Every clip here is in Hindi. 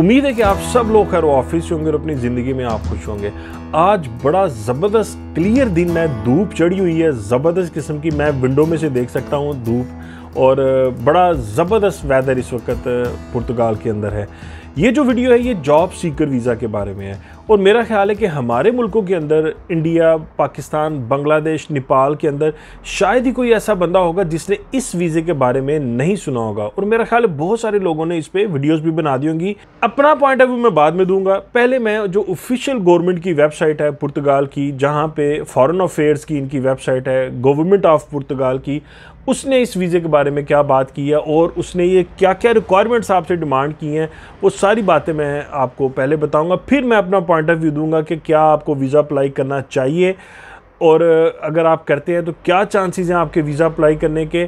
उम्मीद है कि आप सब लोग खैर ऑफिस होंगे और अपनी ज़िंदगी में आप खुश होंगे। आज बड़ा ज़बरदस्त क्लियर दिन है, धूप चढ़ी हुई है ज़बरदस्त किस्म की। मैं विंडो में से देख सकता हूँ धूप, और बड़ा ज़बरदस्त वेदर इस वक्त पुर्तगाल के अंदर है। ये जो वीडियो है ये जॉब सीकर वीज़ा के बारे में है, और मेरा ख्याल है कि हमारे मुल्कों के अंदर, इंडिया, पाकिस्तान, बांग्लादेश, नेपाल के अंदर शायद ही कोई ऐसा बंदा होगा जिसने इस वीज़े के बारे में नहीं सुना होगा। और मेरा ख्याल है बहुत सारे लोगों ने इस पे वीडियोस भी बना दी होंगी। अपना पॉइंट ऑफ व्यू मैं बाद में दूंगा। पहले मैं जो ऑफिशियल गवर्नमेंट की वेबसाइट है पुर्तगाल की, जहाँ पे फॉरेन अफेयर्स की इनकी वेबसाइट है, गवर्नमेंट ऑफ पुर्तगाल की, उसने इस वीज़े के बारे में क्या बात की है और उसने ये क्या क्या रिक्वायरमेंट्स आपसे डिमांड की हैं, वो सारी बातें मैं आपको पहले बताऊंगा। फिर मैं अपना पॉइंट ऑफ व्यू दूंगा कि क्या आपको वीज़ा अप्लाई करना चाहिए, और अगर आप करते हैं तो क्या चांसेस हैं आपके वीज़ा अप्लाई करने के।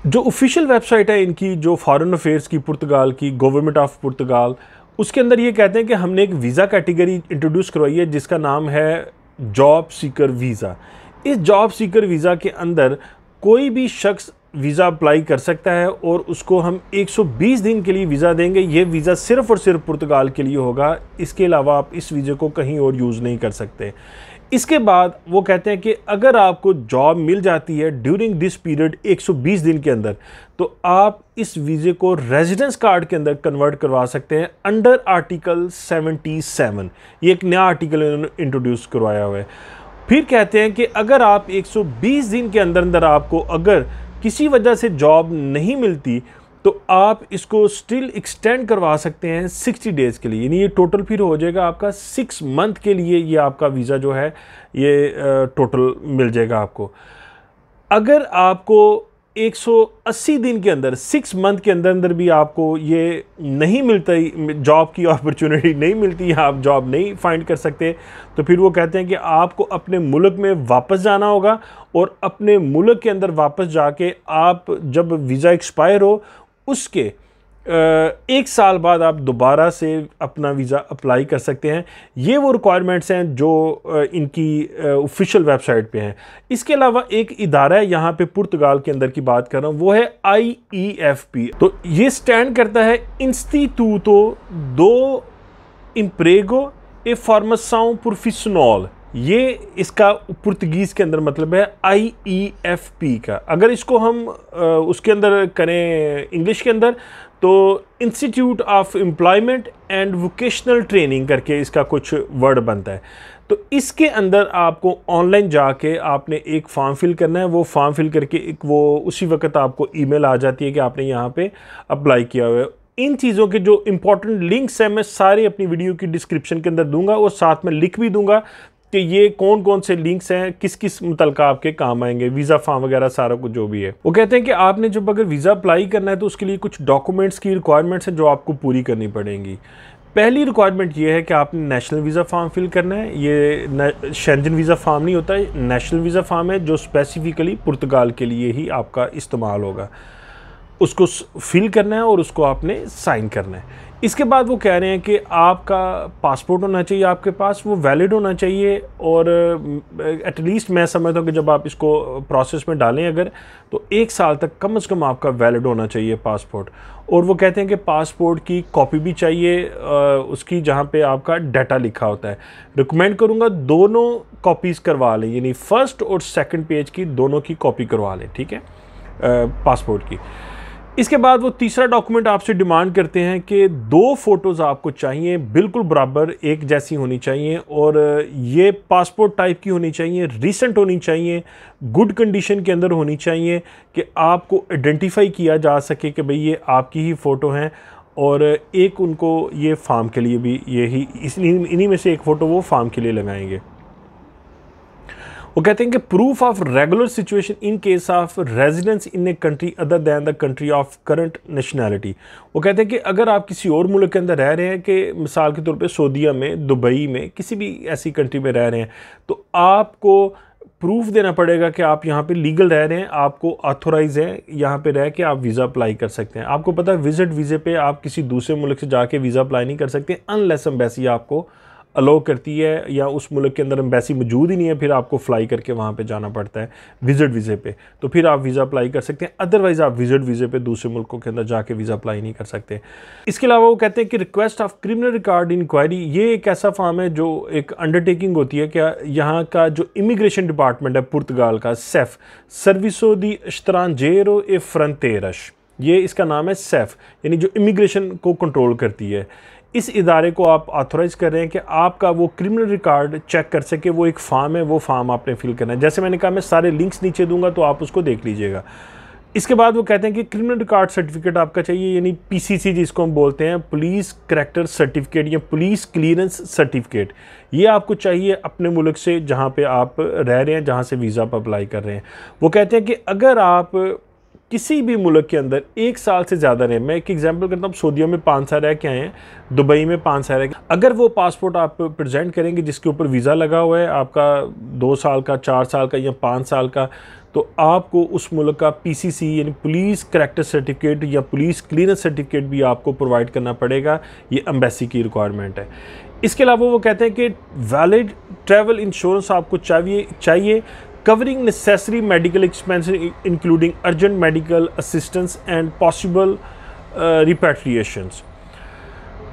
जो ऑफिशियल वेबसाइट है इनकी, जो फॉरेन अफेयर्स की पुर्तगाल की, गवर्नमेंट ऑफ पुर्तगाल, उसके अंदर ये कहते हैं कि हमने एक वीज़ा कैटेगरी इंट्रोड्यूस करवाई है जिसका नाम है जॉब सीकर वीज़ा। इस जॉब सीकर वीज़ा के अंदर कोई भी शख्स वीज़ा अप्लाई कर सकता है और उसको हम 120 दिन के लिए वीज़ा देंगे। ये वीज़ा सिर्फ़ और सिर्फ पुर्तगाल के लिए होगा, इसके अलावा आप इस वीज़े को कहीं और यूज़ नहीं कर सकते। इसके बाद वो कहते हैं कि अगर आपको जॉब मिल जाती है ड्यूरिंग दिस पीरियड 120 दिन के अंदर, तो आप इस वीज़े को रेजिडेंस कार्ड के अंदर कन्वर्ट करवा सकते हैं अंडर आर्टिकल 77। ये एक नया आर्टिकल इन्होंने इंट्रोड्यूस करवाया हुआ है। फिर कहते हैं कि अगर आप 120 दिन के अंदर अंदर आपको अगर किसी वजह से जॉब नहीं मिलती, तो आप इसको स्टिल एक्सटेंड करवा सकते हैं 60 डेज़ के लिए। यानी ये टोटल फिर हो जाएगा आपका 6 मंथ के लिए, ये आपका वीज़ा जो है ये टोटल मिल जाएगा आपको। अगर आपको 180 दिन के अंदर, 6 मंथ के अंदर अंदर भी आपको ये नहीं मिलता, जॉब की अपॉर्चुनिटी नहीं मिलती, या आप जॉब नहीं फाइंड कर सकते, तो फिर वो कहते हैं कि आपको अपने मुल्क में वापस जाना होगा, और अपने मुल्क के अंदर वापस जाके आप जब वीज़ा एक्सपायर हो उसके 1 साल बाद आप दोबारा से अपना वीज़ा अप्लाई कर सकते हैं। ये वो रिक्वायरमेंट्स हैं जो इनकी ऑफिशियल वेबसाइट पे हैं। इसके अलावा एक इदारा है यहाँ पे पुर्तगाल के अंदर की बात कर रहा हूँ, वो है IEFP। तो ये स्टैंड करता है इंस्टीट्यूटो दो इम्प्रेगो ए फॉर्मेसाओं प्रोफेशनल। ये इसका पुर्तगीज़ के अंदर मतलब है IEFP का। अगर इसको हम उसके अंदर करें इंग्लिश के अंदर, तो institute of employment and vocational training करके इसका कुछ वर्ड बनता है। तो इसके अंदर आपको ऑनलाइन जाके आपने एक फॉर्म फिल करना है। वो फॉर्म फिल करके एक वो उसी वक्त आपको ईमेल आ जाती है कि आपने यहाँ पे अप्लाई किया हुआ है। इन चीज़ों के जो इंपॉर्टेंट लिंक्स हैं मैं सारे अपनी वीडियो की डिस्क्रिप्शन के अंदर दूंगा, और साथ में लिख भी दूंगा कि ये कौन कौन से लिंक्स हैं, किस किस मुतलका आपके काम आएंगे, वीज़ा फॉर्म वगैरह सारा कुछ जो भी है। वो कहते हैं कि आपने जब अगर वीज़ा अप्लाई करना है तो उसके लिए कुछ डॉक्यूमेंट्स की रिक्वायरमेंट्स हैं जो आपको पूरी करनी पड़ेंगी। पहली रिक्वायरमेंट ये है कि आपने नेशनल वीज़ा फॉर्म फिल करना है। ये शेंजन वीज़ा फॉर्म नहीं होता है, नेशनल वीज़ा फॉर्म है जो स्पेसिफिकली पुर्तगाल के लिए ही आपका इस्तेमाल होगा। उसको फिल करना है और उसको आपने साइन करना है। इसके बाद वो कह रहे हैं कि आपका पासपोर्ट होना चाहिए आपके पास, वो वैलिड होना चाहिए, और एटलीस्ट मैं समझता हूँ कि जब आप इसको प्रोसेस में डालें अगर, तो 1 साल तक कम से कम आपका वैलिड होना चाहिए पासपोर्ट। और वो कहते हैं कि पासपोर्ट की कॉपी भी चाहिए उसकी, जहाँ पे आपका डाटा लिखा होता है। रिकमेंड करूँगा दोनों कॉपीज़ करवा लें, यानी फर्स्ट और सेकंड पेज की दोनों की कॉपी करवा लें, ठीक है, पासपोर्ट की। इसके बाद वो तीसरा डॉक्यूमेंट आपसे डिमांड करते हैं कि 2 फ़ोटोज़ आपको चाहिए, बिल्कुल बराबर एक जैसी होनी चाहिए, और ये पासपोर्ट टाइप की होनी चाहिए, रीसेंट होनी चाहिए, गुड कंडीशन के अंदर होनी चाहिए, कि आपको आइडेंटिफाई किया जा सके कि भाई ये आपकी ही फ़ोटो हैं। और एक उनको ये फार्म के लिए भी यही इन्हीं में से एक फ़ोटो वो फार्म के लिए लगाएंगे। वो कहते हैं कि proof of regular situation in case of residence in a country other than the country of current nationality. वो कहते हैं कि अगर आप किसी और मुल्क के अंदर रह रहे हैं, कि मिसाल के तौर पे सऊदीया में, दुबई में, किसी भी ऐसी कंट्री में रह रहे हैं, तो आपको प्रूफ देना पड़ेगा कि आप यहाँ पे लीगल रह रहे हैं, आपको ऑथोराइज है यहाँ पे रह के आप वीज़ा अप्लाई कर सकते हैं। आपको पता है विजिट वीज़े पे आप किसी दूसरे मुल्क से जाके वीज़ा अप्लाई नहीं कर सकते अनलेस एम्बेसी आपको अलाउ करती है या उस मुल्क के अंदर एम्बेसी मौजूद ही नहीं है, फिर आपको फ़्लाई करके वहाँ पे जाना पड़ता है विज़िट वीज़े पे, तो फिर आप वीज़ा अप्लाई कर सकते हैं। अदरवाइज़ आप विज़िट वीज़े पे दूसरे मुल्कों के अंदर जाके वीज़ा अप्लाई नहीं कर सकते। इसके अलावा वो कहते हैं कि request of criminal record inquiry, ये एक ऐसा फॉर्म है जो एक अंडरटेकिंग होती है कि यहाँ का जो इमिग्रेशन डिपार्टमेंट है पुर्तगाल का, सेफ, सर्विसो दी एस्ट्रांजेरो ए फ्रंटेरस, ये इसका नाम है सेफ, यानी जो इमिग्रेशन को कंट्रोल करती है। इस इदारे को आप ऑथोराइज कर रहे हैं कि आपका वो क्रिमिनल रिकॉर्ड चेक कर सके। वो एक फॉर्म है, वो फॉर्म आपने फिल करना है। जैसे मैंने कहा मैं सारे लिंक्स नीचे दूंगा तो आप उसको देख लीजिएगा। इसके बाद वो कहते हैं कि क्रिमिनल रिकॉर्ड सर्टिफिकेट आपका चाहिए, यानी पीसीसी जिसको हम बोलते हैं, पुलिस करैक्टर सर्टिफिकेट या पुलिस क्लियरेंस सर्टिफिकेट, ये आपको चाहिए अपने मुल्क से जहाँ पे आप रह रहे हैं, जहाँ से वीज़ा पर अप्लाई कर रहे हैं। वो कहते हैं कि अगर आप किसी भी मुल्क के अंदर 1 साल से ज़्यादा रहे, मैं एक एग्जांपल करता हूँ, सऊदीया में 5 साल रह के आए हैं, दुबई में 5 साल रह के, अगर वो पासपोर्ट आप प्रेजेंट करेंगे जिसके ऊपर वीज़ा लगा हुआ है आपका 2 साल का, 4 साल का या 5 साल का, तो आपको उस मुल्क का पीसीसी यानी पुलिस करैक्टर सर्टिफिकेट या पुलिस क्लियरेंस सर्टिफिकेट भी आपको प्रोवाइड करना पड़ेगा। ये एम्बेसी की रिक्वायरमेंट है। इसके अलावा वो कहते हैं कि वैलिड ट्रैवल इंश्योरेंस आपको चाहिए covering necessary medical expenses including urgent medical assistance and possible repatriations।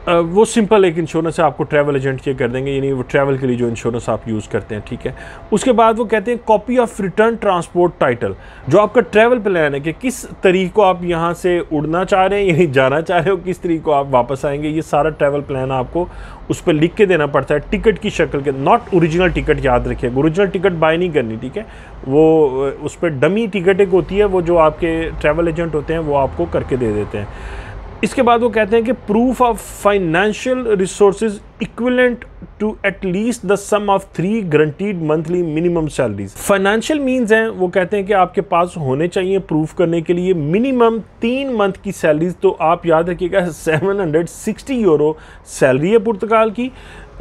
वो सिंपल एक इंश्योरेंस है, आपको ट्रैवल एजेंट ये कर देंगे, यानी वो ट्रैवल के लिए जो इंश्योरेंस आप यूज़ करते हैं, ठीक है। उसके बाद वो कहते हैं copy of return transport title, जो आपका ट्रैवल प्लान है कि किस तरीक को आप यहाँ से उड़ना चाह रहे हैं यानी जाना चाह रहे हो, किस तरीक को आप वापस आएंगे, ये सारा ट्रैवल प्लान आपको उस पर लिख के देना पड़ता है टिकट की शक्ल के, नॉट ओरिजिनल टिकट, याद रखिएगा ओरिजिनल टिकट बाय नहीं करनी, ठीक है। वो उस पर डमी टिकट एक होती है, वो जो आपके ट्रैवल एजेंट होते हैं वो आपको करके दे देते हैं। इसके बाद वो कहते हैं कि proof of financial resources equivalent to at least the sum of 3 guaranteed monthly minimum salaries. Financial means हैं, वो कहते हैं कि आपके पास होने चाहिए प्रूफ करने के लिए मिनिमम 3 मंथ की सैलरीज। तो आप याद रखिएगा 760 यूरो सैलरी है पुर्तगाल की,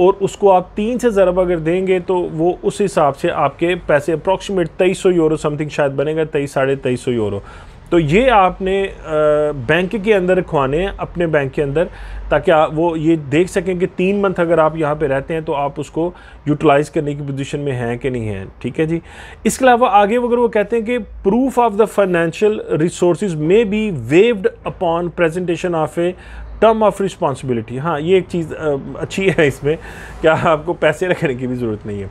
और उसको आप 3 से ज़रब अगर देंगे तो वो उस हिसाब से आपके पैसे अप्रॉक्सीमेट 2300 यूरो समथिंग शायद बनेगा, 2300-2350 यूरो। तो ये आपने बैंक के अंदर रखवाने हैं, अपने बैंक के अंदर, ताकि आप वो ये देख सकें कि 3 मंथ अगर आप यहाँ पे रहते हैं तो आप उसको यूटिलाइज़ करने की पोजीशन में हैं कि नहीं हैं, ठीक है जी। इसके अलावा आगे अगर वो कहते हैं कि proof of the financial resources may be waived upon presentation of a term of responsibility. हाँ, ये एक चीज़ अच्छी है इसमें, क्या आपको पैसे रखने की भी ज़रूरत नहीं है।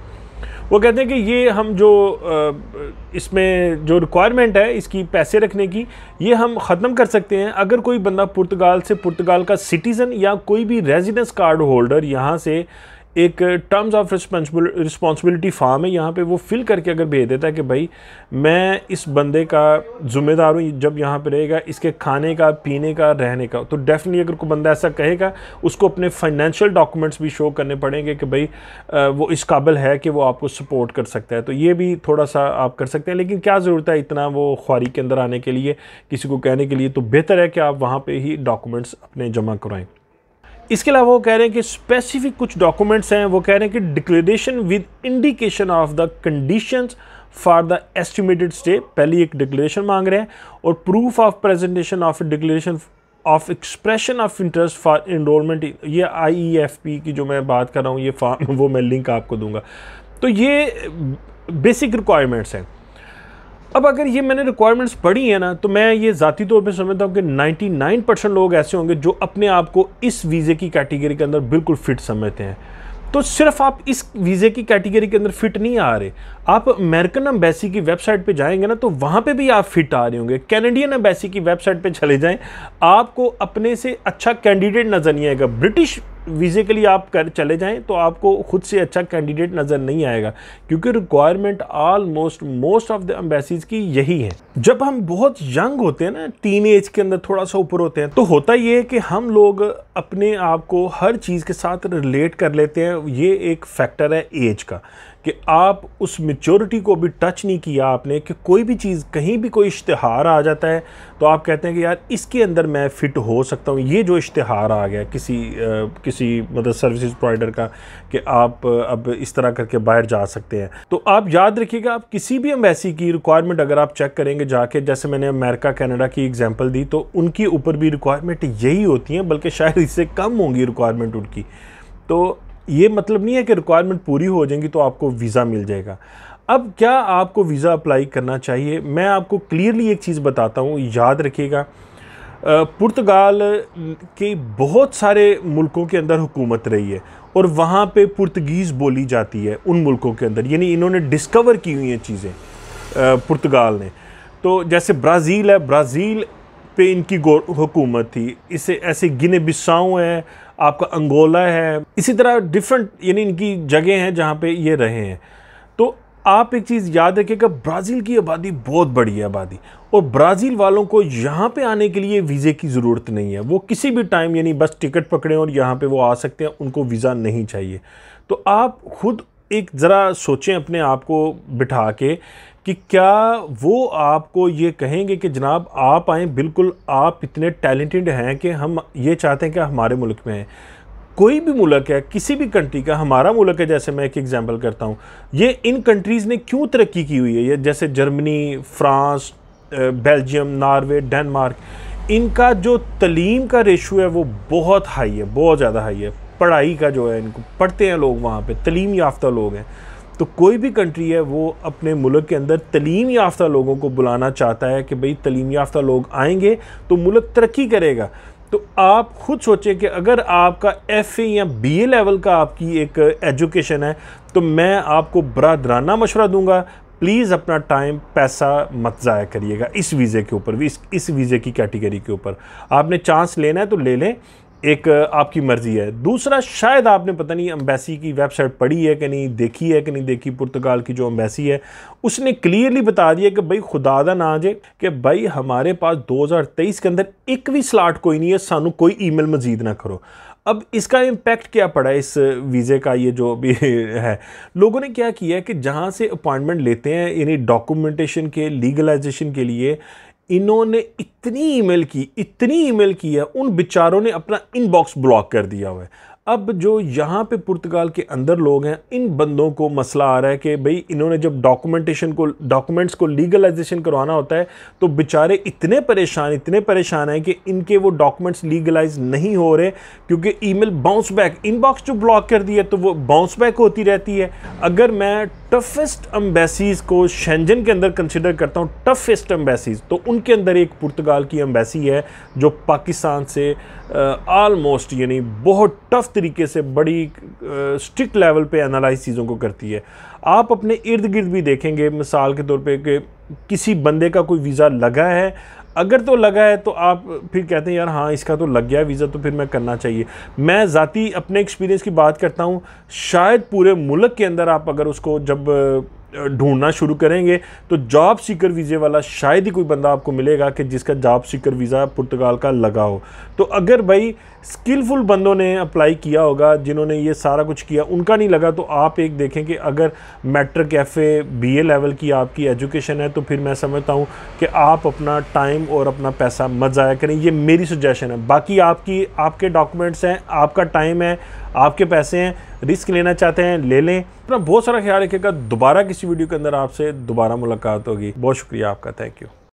वो कहते हैं कि ये हम जो इसमें जो रिक्वायरमेंट है इसकी पैसे रखने की, ये हम ख़त्म कर सकते हैं अगर कोई बंदा पुर्तगाल का सिटीज़न या कोई भी रेजिडेंस कार्ड होल्डर यहाँ से एक टर्म्स ऑफ रिस्पॉन्सिबिलिटी फॉर्म है यहाँ पे वो फिल करके अगर भेज देता है कि भाई मैं इस बंदे का ज़िम्मेदार हूँ जब यहाँ पे रहेगा, इसके खाने का, पीने का, रहने का, तो डेफिनेटली अगर कोई बंदा ऐसा कहेगा उसको अपने फाइनेंशियल डॉक्यूमेंट्स भी शो करने पड़ेंगे कि भाई वो इस काबिल है कि वो आपको सपोर्ट कर सकता है। तो ये भी थोड़ा सा आप कर सकते हैं, लेकिन क्या ज़रूरत है इतना वो ख्वारी के अंदर आने के लिए, किसी को कहने के लिए, तो बेहतर है कि आप वहाँ पर ही डॉक्यूमेंट्स अपने जमा करवाएँ। इसके अलावा वो कह रहे हैं कि स्पेसिफिक कुछ डॉक्यूमेंट्स हैं, वो कह रहे हैं कि declaration with indication of the conditions for the estimated stay, पहली एक डिक्लेरेशन मांग रहे हैं, और proof of presentation of declaration of expression of interest for enrolment. ये IEFP की जो मैं बात कर रहा हूँ, ये फॉर्म वो मैं लिंक आपको दूंगा। तो ये बेसिक रिक्वायरमेंट्स हैं। अब अगर ये मैंने रिक्वायरमेंट्स पढ़ी है ना, तो मैं ये ज़ाती तौर पे समझता हूँ कि 99% लोग ऐसे होंगे जो अपने आप को इस वीज़े की कैटेगरी के अंदर बिल्कुल फिट समझते हैं। तो सिर्फ आप इस वीज़े की कैटेगरी के अंदर फिट नहीं आ रहे, आप अमेरिकन एम्बेसी की वेबसाइट पे जाएंगे ना तो वहाँ पे भी आप फिट आ रहे होंगे। कैनेडियन एम्बेसी की वेबसाइट पे चले जाएं, आपको अपने से अच्छा कैंडिडेट नज़र नहीं आएगा। ब्रिटिश वीज़े के लिए आप चले जाएं तो आपको खुद से अच्छा कैंडिडेट नज़र नहीं आएगा, क्योंकि requirement almost most of the embassies की यही है। जब हम बहुत यंग होते हैं ना, टीन एज के अंदर थोड़ा सा ऊपर होते हैं, तो होता ये है कि हम लोग अपने आप को हर चीज़ के साथ रिलेट कर लेते हैं। ये एक फैक्टर है एज का, कि आप उस मैच्योरिटी को भी टच नहीं किया आपने, कि कोई भी चीज़, कहीं भी कोई इश्तिहार आ जाता है तो आप कहते हैं कि यार इसके अंदर मैं फ़िट हो सकता हूँ। ये जो इश्तिहार आ गया किसी मतलब सर्विसेज प्रोवाइडर का कि आप अब इस तरह करके बाहर जा सकते हैं, तो आप याद रखिएगा, आप किसी भी एम्बेसी की रिक्वायरमेंट अगर आप चेक करेंगे जाके, जैसे मैंने अमेरिका कनाडा की एग्जांपल दी, तो उनके ऊपर भी रिक्वायरमेंट यही होती हैं, बल्कि शायद इससे कम होंगी रिक्वायरमेंट उनकी। तो ये मतलब नहीं है कि रिक्वायरमेंट पूरी हो जाएंगी तो आपको वीज़ा मिल जाएगा। अब क्या आपको वीज़ा अप्लाई करना चाहिए, मैं आपको क्लियरली एक चीज़ बताता हूँ, याद रखिएगा। पुर्तगाल के बहुत सारे मुल्कों के अंदर हुकूमत रही है और वहाँ पे पुर्तगीज़ बोली जाती है उन मुल्कों के अंदर, यानी इन्होंने डिस्कवर की हुई हैं चीज़ें पुर्तगाल ने। तो जैसे ब्राज़ील है, ब्राज़ील पे इनकी हुकूमत थी, इससे ऐसे गिने बिसाऊ है, आपका अंगोला है, इसी तरह डिफरेंट यानी इनकी जगह हैं जहाँ पे ये रहे हैं। तो आप एक चीज़ याद रखिएगा, ब्राज़ील की आबादी बहुत बड़ी है आबादी, और ब्राज़ील वालों को यहाँ पे आने के लिए वीज़े की ज़रूरत नहीं है। वो किसी भी टाइम यानी बस टिकट पकड़ें और यहाँ पे वो आ सकते हैं, उनको वीज़ा नहीं चाहिए। तो आप खुद एक ज़रा सोचें अपने आप को बिठा के कि क्या वो आपको ये कहेंगे कि जनाब आप आएँ, बिल्कुल आप इतने टैलेंटेड हैं कि हम ये चाहते हैं कि हमारे मुल्क में आएँ। कोई भी मुल्क है, किसी भी कंट्री का, हमारा मुल्क है, जैसे मैं एक एग्जांपल करता हूँ, ये इन कंट्रीज़ ने क्यों तरक्की की हुई है, ये जैसे Germany, France, Belgium, Norway, Denmark, इनका जो तलीम का रेशो है वो बहुत हाई है, बहुत ज़्यादा हाई है। पढ़ाई का जो है, इनको पढ़ते हैं लोग वहाँ पे, तलीम याफ्ता लोग हैं। तो कोई भी कंट्री है वो अपने मुल्क के अंदर तलीम याफ्ता लोगों को बुलाना चाहता है कि भाई तलीम याफ्ता लोग आएंगे तो मुल्क तरक्की करेगा। तो आप खुद सोचें कि अगर आपका FA या BA लेवल का आपकी एक एजुकेशन है, तो मैं आपको बरादराना मशवरा दूंगा, प्लीज़ अपना टाइम पैसा मत ज़ाया करिएगा इस वीज़े के ऊपर भी, इस वीज़े की कैटेगरी के ऊपर। आपने चांस लेना है तो ले लें, एक आपकी मर्ज़ी है। दूसरा, शायद आपने पता नहीं एम्बेसी की वेबसाइट पढ़ी है कि नहीं, देखी है कि नहीं देखी, पुर्तगाल की जो एम्बेसी है उसने क्लियरली बता दिया कि भाई खुदादा ना आ जाए कि भाई हमारे पास 2023 के अंदर एक भी स्लॉट कोई नहीं है, सानू कोई ईमेल मजीद ना करो। अब इसका इम्पैक्ट क्या पड़ा है इस वीज़े का, ये जो भी है, लोगों ने क्या किया है कि जहाँ से अपॉइंटमेंट लेते हैं यानी डॉक्यूमेंटेशन के लीगलाइजेशन के लिए, इन्होंने इतनी ईमेल की है, उन बेचारों ने अपना इनबॉक्स ब्लॉक कर दिया हुआ है। अब जो यहाँ पे पुर्तगाल के अंदर लोग हैं, इन बंदों को मसला आ रहा है कि भाई इन्होंने जब डॉक्यूमेंट्स को लीगलाइजेशन करवाना होता है तो बेचारे इतने परेशान हैं कि इनके वो डॉक्यूमेंट्स लीगलाइज नहीं हो रहे, क्योंकि ईमेल बाउंस बैक, इनबॉक्स जो ब्लॉक कर दिया तो वो बाउंस बैक होती रहती है। अगर मैं टफेस्ट एम्बेसीज़ को शेंजन के अंदर कंसिडर करता हूँ, टफेस्ट एम्बेसीज़, तो उनके अंदर एक पुर्तगाल की एम्बेसी है जो पाकिस्तान से आलमोस्ट यानी बहुत टफ तरीके से बड़ी स्ट्रिक्ट लेवल पे एनालाइज चीज़ों को करती है। आप अपने इर्द गिर्द भी देखेंगे, मिसाल के तौर पे कि किसी बंदे का कोई वीज़ा लगा है, अगर तो लगा है तो आप फिर कहते हैं यार हाँ इसका तो लग गया वीज़ा, तो फिर मैं करना चाहिए। मैं ज़ाती अपने एक्सपीरियंस की बात करता हूँ, शायद पूरे मुल्क के अंदर आप अगर उसको जब ढूंढना शुरू करेंगे तो जॉब सीकर वीज़े वाला शायद ही कोई बंदा आपको मिलेगा कि जिसका जॉब सीकर वीज़ा पुर्तगाल का लगा हो। तो अगर भाई स्किलफुल बंदों ने अप्लाई किया होगा, जिन्होंने ये सारा कुछ किया, उनका नहीं लगा, तो आप एक देखें कि अगर मैट्रिक FA BA लेवल की आपकी एजुकेशन है तो फिर मैं समझता हूँ कि आप अपना टाइम और अपना पैसा मत ज़ाया करें। ये मेरी सजेशन है। बाकी आपके डॉक्यूमेंट्स हैं, आपका टाइम है, आपके पैसे हैं, रिस्क लेना चाहते हैं ले लें। अपना बहुत सारा ख्याल रखिएगा। दोबारा किसी वीडियो के अंदर आपसे दोबारा मुलाकात होगी। बहुत शुक्रिया आपका, थैंक यू।